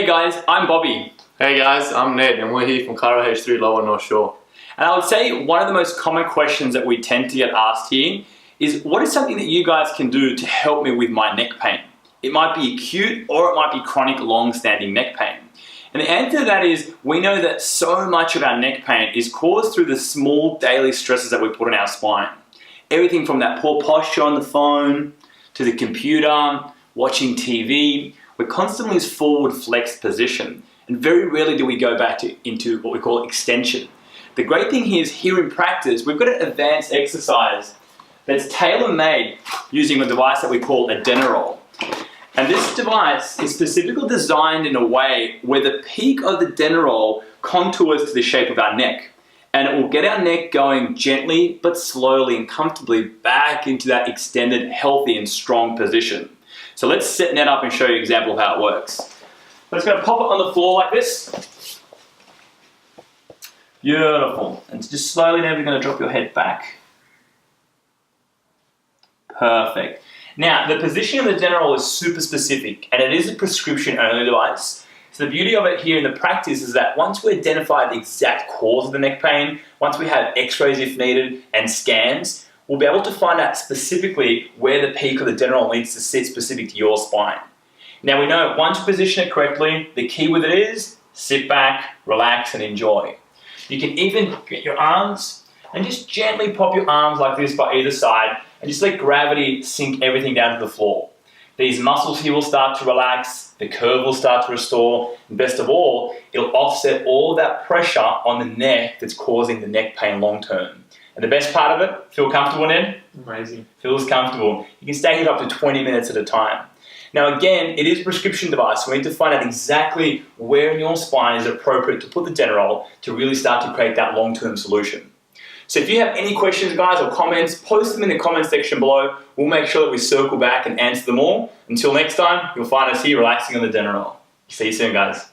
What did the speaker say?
Hey guys, I'm Bobby. Hey guys, I'm Ned and we're here from Chiro H3 Lower North Shore. And I would say one of the most common questions that we tend to get asked here is what is something that you guys can do to help me with my neck pain? It might be acute or it might be chronic long-standing neck pain. And the answer to that is we know that so much of our neck pain is caused through the small daily stresses that we put on our spine. Everything from that poor posture on the phone, to the computer, watching TV, we're constantly in forward flexed position. And very rarely do we go back into what we call extension. The great thing here is here in practice, we've got an advanced exercise that's tailor-made using a device that we call a Denneroll. And this device is specifically designed in a way where the peak of the Denneroll contours to the shape of our neck. And it will get our neck going gently but slowly and comfortably back into that extended, healthy and strong position. So let's set Ned up and show you an example of how it works. I'm just going to pop it on the floor like this. Beautiful. And just slowly now we're going to drop your head back. Perfect. Now, the positioning of the Denneroll is super specific and it is a prescription only device. So the beauty of it here in the practice is that once we identify the exact cause of the neck pain, once we have x-rays if needed and scans, we'll be able to find out specifically where the peak of the Denneroll needs to sit specific to your spine. Now we know once you position it correctly, the key with it is sit back, relax and enjoy. You can even get your arms and just gently pop your arms like this by either side and just let gravity sink everything down to the floor. These muscles here will start to relax, the curve will start to restore, and best of all, it'll offset all that pressure on the neck that's causing the neck pain long term. And the best part of it, feel comfortable, Ned? Amazing. Feels comfortable. You can stay here up to 20 minutes at a time. Now again, it is a prescription device, so we need to find out exactly where in your spine is appropriate to put the Denneroll to really start to create that long-term solution. So if you have any questions, guys, or comments, post them in the comment section below. We'll make sure that we circle back and answer them all. Until next time, you'll find us here relaxing on the Denneroll. See you soon, guys.